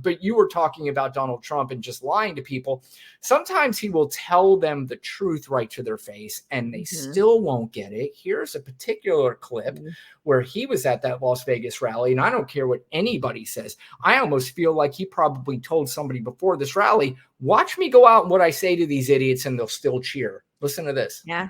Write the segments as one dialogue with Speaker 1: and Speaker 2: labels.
Speaker 1: But you were talking about Donald Trump and just lying to people. Sometimes he will tell them the truth right to their face and they still won't get it. Here's a particular clip where he was at that Las Vegas rally, and I don't care what anybody says. I almost feel like he probably told somebody before this rally, watch me go out and what I say to these idiots, and they'll still cheer. Listen to this.
Speaker 2: Yeah.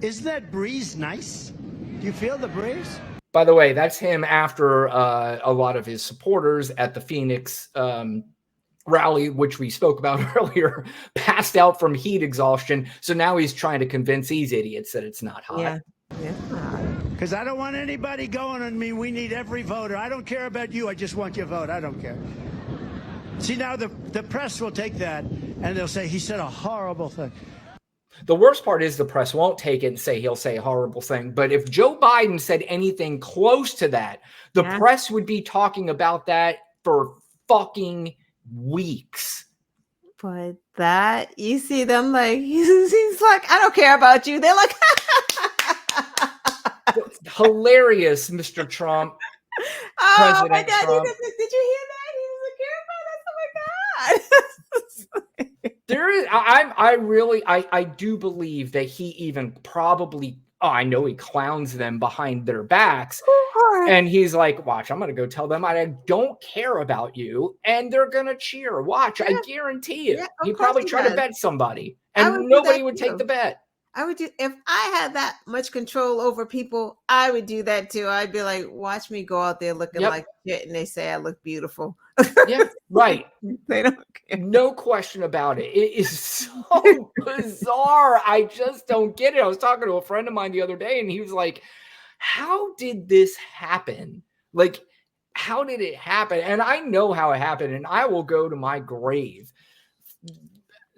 Speaker 3: Isn't that breeze nice? Do you feel the breeze?
Speaker 1: By the way, that's him after a lot of his supporters at the Phoenix rally, which we spoke about earlier, passed out from heat exhaustion. So now he's trying to convince these idiots that it's not hot.
Speaker 2: Yeah.
Speaker 3: Because I don't want anybody going on me. We need every voter. I don't care about you. I just want your vote. I don't care. See, now the press will take that and they'll say he said a horrible thing.
Speaker 1: The worst part is the press won't take it and say he'll say a horrible thing. But if Joe Biden said anything close to that, the press would be talking about that for fucking weeks.
Speaker 2: But that, you see them like, he's like, I don't care about you. They're like,
Speaker 1: hilarious, Mr. Trump.
Speaker 2: Oh
Speaker 1: President
Speaker 2: my God.
Speaker 1: Trump.
Speaker 2: Did you hear that? He was like, care about us. Oh my God.
Speaker 1: There is, I do believe that he even probably, I know he clowns them behind their backs. And he's like, watch, I'm going to go tell them I don't care about you. And they're going to cheer. Watch, I guarantee you. He probably tried to bet somebody. And nobody would take the bet.
Speaker 2: I would do, if I had that much control over people, I would do that too. I'd be like, watch me go out there looking like shit, and they say I look beautiful.
Speaker 1: Yeah, right.
Speaker 2: They don't care.
Speaker 1: No question about it. It is so bizarre. I just don't get it. I was talking to a friend of mine the other day, and he was like, how did this happen? Like, how did it happen? And I know how it happened, and I will go to my grave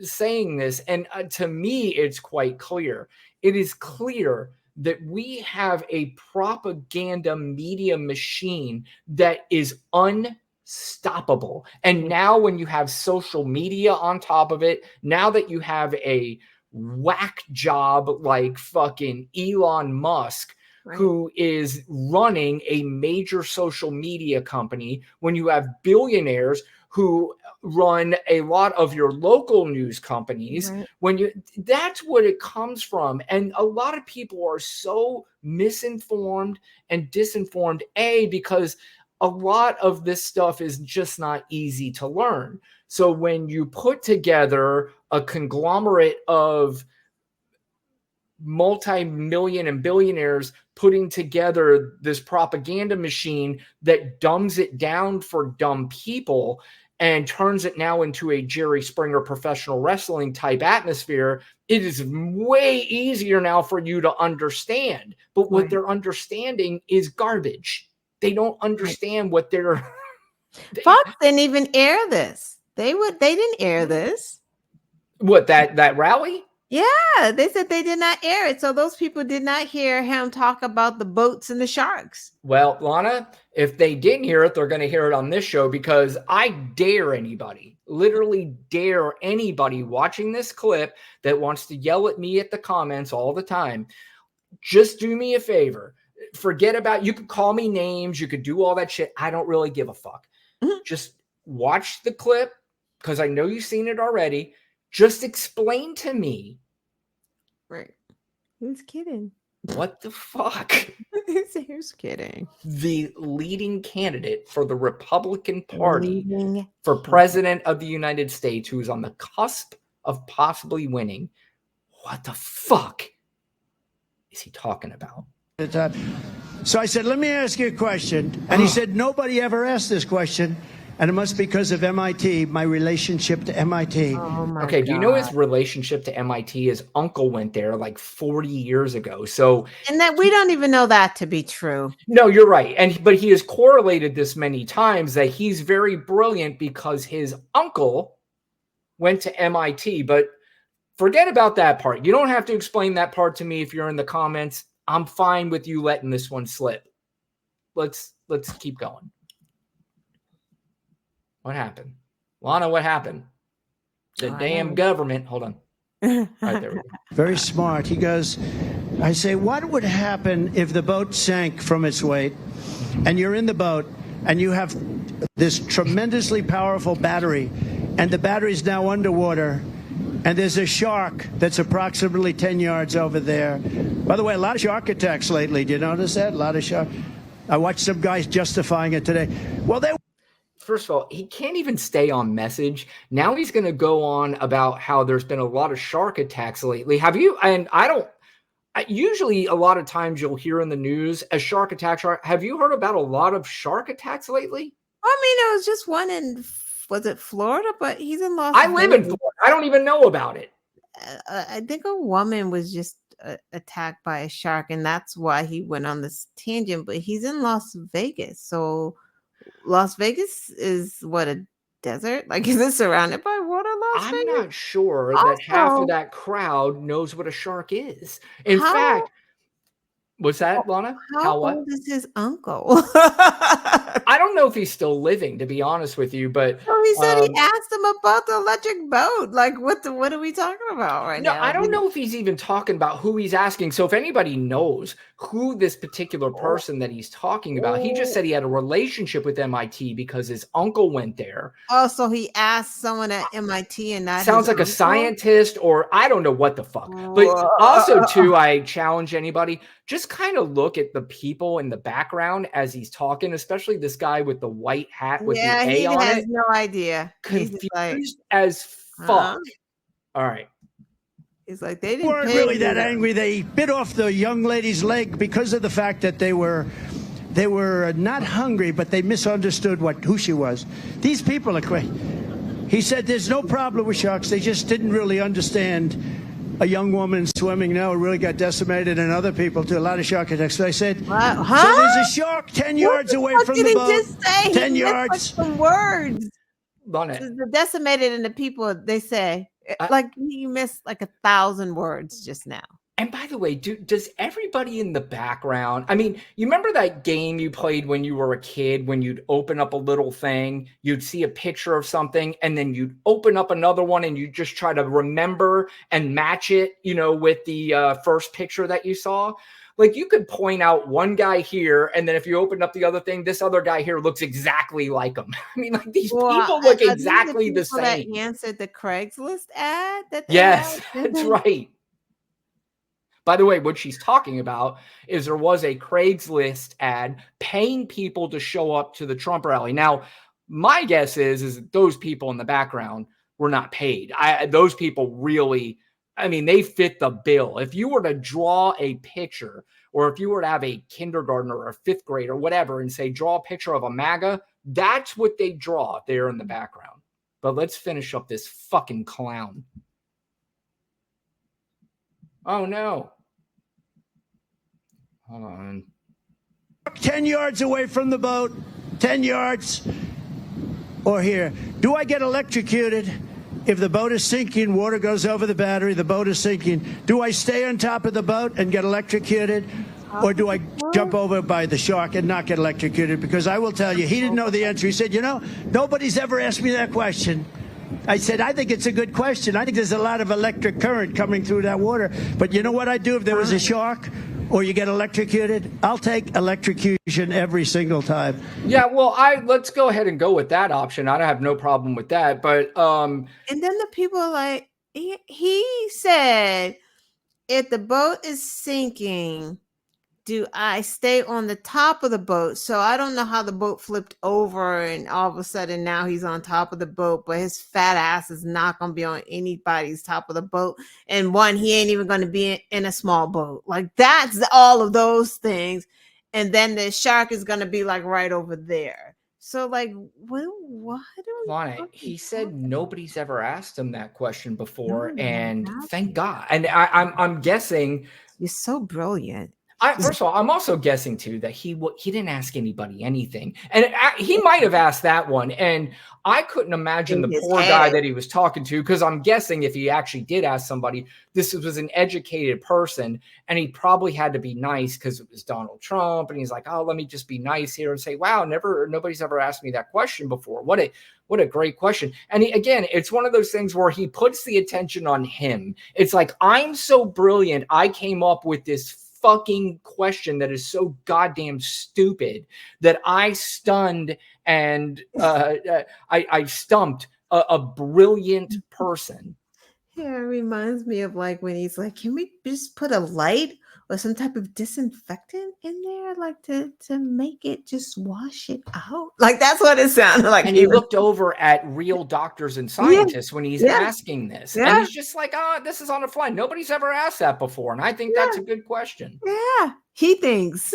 Speaker 1: saying this, and to me it's quite clear. It is clear that we have a propaganda media machine that is unstoppable. And now when you have social media on top of it, now that you have a whack job like fucking Elon Musk, who is running a major social media company, when you have billionaires who run a lot of your local news companies, that's what it comes from. And a lot of people are so misinformed and disinformed, because a lot of this stuff is just not easy to learn. So when you put together a conglomerate of multi-million and billionaires putting together this propaganda machine that dumbs it down for dumb people and turns it now into a Jerry Springer professional wrestling type atmosphere, it is way easier now for you to understand. But what they're understanding is garbage. They don't understand what they're...
Speaker 2: Fox didn't even air this. They didn't air this.
Speaker 1: What, that rally?
Speaker 2: Yeah, they said they did not air it. So those people did not hear him talk about the boats and the sharks.
Speaker 1: Well, Lana, if they didn't hear it, they're going to hear it on this show, because I dare anybody, literally dare anybody watching this clip that wants to yell at me at the comments all the time. Just do me a favor. Forget about, you could call me names. You could do all that shit. I don't really give a fuck. Just watch the clip, because I know you've seen it already. Just explain to me.
Speaker 2: Right. Who's kidding?
Speaker 1: What the fuck?
Speaker 2: Who's kidding?
Speaker 1: The leading candidate for the Republican Party for president of the United States, who is on the cusp of possibly winning. What the fuck is he talking about?
Speaker 3: So I said, let me ask you a question. And he said, nobody ever asked this question. And it must be because of MIT, my relationship to MIT.
Speaker 2: Oh my
Speaker 1: okay,
Speaker 2: God.
Speaker 1: do you know his relationship to MIT? His uncle went there like 40 years ago. So,
Speaker 2: and that we don't even know that to be true.
Speaker 1: No, you're right. But he has correlated this many times that he's very brilliant because his uncle went to MIT. But forget about that part. You don't have to explain that part to me if you're in the comments. I'm fine with you letting this one slip. Let's keep going. What happened? Lana, what happened? The damn government. Hold on. Right, there we go.
Speaker 3: Very smart. He goes, I say, what would happen if the boat sank from its weight and you're in the boat and you have this tremendously powerful battery, and the battery's now underwater, and there's a shark that's approximately 10 yards over there. By the way, a lot of shark attacks lately. Do you notice that? A lot of shark. I watched some guys justifying it today. Well, they...
Speaker 1: First of all, he can't even stay on message. Now he's going to go on about how there's been a lot of shark attacks lately. Have you? And I don't. Usually, a lot of times you'll hear in the news a shark attack. Have you heard about a lot of shark attacks lately?
Speaker 2: I mean, there was just one in, was it Florida? But he's in Las
Speaker 1: I live in Florida. I don't even know about it.
Speaker 2: I think a woman was just attacked by a shark, and that's why he went on this tangent. But he's in Las Vegas, so Las Vegas is what, a desert? Like, is it surrounded by water?
Speaker 1: I'm not sure that half of that crowd knows what a shark is. In fact, what's that, Lana?
Speaker 2: How old is his uncle?
Speaker 1: I don't know if he's still living, to be honest with you, but
Speaker 2: he said he asked him about the electric boat. Like, what are we talking about right now?
Speaker 1: No, I don't know if he's even talking about who he's asking. So if anybody knows who this particular person that he's talking about, he just said he had a relationship with MIT because his uncle went there.
Speaker 2: Oh, so he asked someone at MIT, and that
Speaker 1: sounds like a scientist, or I don't know what the fuck. But also, too, I challenge anybody, just kind of look at the people in the background as he's talking, especially this guy with the white hat with the A on it.
Speaker 2: He has no idea.
Speaker 1: Confused as fuck. All right.
Speaker 2: It's like they didn't
Speaker 3: weren't really that angry. They bit off the young lady's leg because of the fact that they were not hungry, but they misunderstood who she was. These people are crazy. He said there's no problem with sharks. They just didn't really understand a young woman swimming now really got decimated, and other people too. A lot of shark attacks. So I said, so there's a shark 10 yards away from the boat.
Speaker 2: Just say?
Speaker 3: 10 yards.
Speaker 2: Some words.
Speaker 1: The
Speaker 2: decimated, and the people, they say, like you missed like 1,000 words just now.
Speaker 1: And by the way, does everybody in the background, I mean, you remember that game you played when you were a kid, when you'd open up a little thing, you'd see a picture of something, and then you'd open up another one and you just try to remember and match it, with the first picture that you saw? Like, you could point out one guy here, and then if you open up the other thing, this other guy here looks exactly like him. I mean, like, these people look exactly the same.
Speaker 2: That answered the Craigslist ad?
Speaker 1: Yes, that's right. By the way, what she's talking about is there was a Craigslist ad paying people to show up to the Trump rally. Now, my guess is that those people in the background were not paid. Those people really, I mean, they fit the bill. If you were to draw a picture, or if you were to have a kindergartner or a fifth grade or whatever and say, draw a picture of a MAGA, that's what they draw there in the background. But let's finish up this fucking clown. Oh, no. Hold on.
Speaker 3: 10 yards away from the boat. 10 yards. Or here. Do I get electrocuted if the boat is sinking, water goes over the battery, the boat is sinking? Do I stay on top of the boat and get electrocuted? Or do I jump over by the shark and not get electrocuted? Because I will tell you, he didn't know the answer. He said, nobody's ever asked me that question. I said, I think it's a good question. I think there's a lot of electric current coming through that water. But you know what I'd do if there was a shark or you get electrocuted? I'll take electrocution every single time.
Speaker 1: Yeah, well, let's go ahead and go with that option. I don't have no problem with that. But
Speaker 2: and then the people are like, he said, if the boat is sinking, do I stay on the top of the boat? So I don't know how the boat flipped over and all of a sudden now he's on top of the boat, but his fat ass is not going to be on anybody's top of the boat. And one, he ain't even going to be in a small boat. Like, that's all of those things. And then the shark is going to be like right over there. So like, what?
Speaker 1: He said nobody's ever asked him that question before. And thank God. And I'm guessing.
Speaker 2: You're so brilliant.
Speaker 1: First of all, I'm also guessing, too, that he didn't ask anybody anything. And he might have asked that one. And I couldn't imagine the poor guy that he was talking to, because I'm guessing if he actually did ask somebody, this was an educated person, and he probably had to be nice because it was Donald Trump. And he's like, oh, let me just be nice here and say, wow, nobody's ever asked me that question before. What a great question. And again, it's one of those things where he puts the attention on him. It's like, I'm so brilliant. I came up with this fucking question that is so goddamn stupid that I stunned and I stumped a brilliant person.
Speaker 2: Yeah, it reminds me of like when he's like, "Can we just put a light or some type of disinfectant in there, like to make it just wash it out?" Like that's what it sounded like.
Speaker 1: And he looked over at real doctors and scientists when he's
Speaker 2: yeah,
Speaker 1: asking this. And
Speaker 2: yeah,
Speaker 1: he's just like, oh, this is on the fly. Nobody's ever asked that before. And I think that's a good question.
Speaker 2: yeah. He thinks.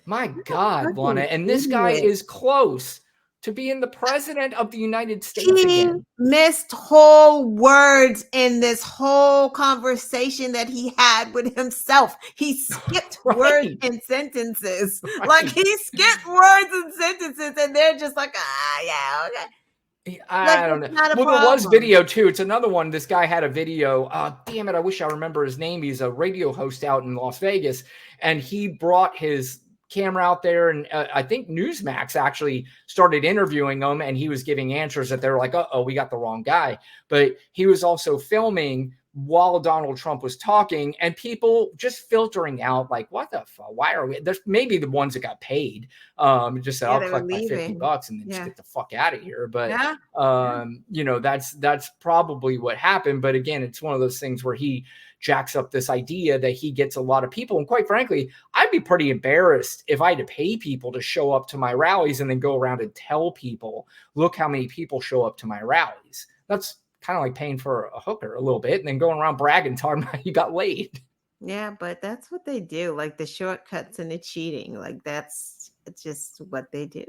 Speaker 1: My God,
Speaker 2: Fucking
Speaker 1: Lana. And this guy
Speaker 2: idiot.
Speaker 1: is close to being the president of the United States
Speaker 2: He
Speaker 1: again.
Speaker 2: missed whole words in this whole conversation that he had with himself. He skipped words
Speaker 1: Right.
Speaker 2: and sentences.
Speaker 1: Right.
Speaker 2: Like he skipped words and sentences, and they're just like, yeah, okay.
Speaker 1: I don't know.
Speaker 2: Not a
Speaker 1: Well, there was
Speaker 2: problem.
Speaker 1: video too. It's another one. This guy had a video. Damn it. I wish I remember his name. He's a radio host out in Las Vegas. And he brought his camera out there. And I think Newsmax actually started interviewing him. And he was giving answers that they're like, uh-oh, we got the wrong guy. But he was also filming while Donald Trump was talking, and people just filtering out like, what the fuck? Why are we? There's maybe the ones that got paid. Just said, I'll collect my $50 and then just get the fuck out of here. But you know, that's probably what happened. But again, it's one of those things where he jacks up this idea that he gets a lot of people. And quite frankly, I'd be pretty embarrassed if I had to pay people to show up to my rallies and then go around and tell people, look how many people show up to my rallies. That's kind of like paying for a hooker a little bit and then going around bragging, talking about you got laid.
Speaker 2: Yeah, but that's what they do. Like the shortcuts and the cheating. Like that's just what they do.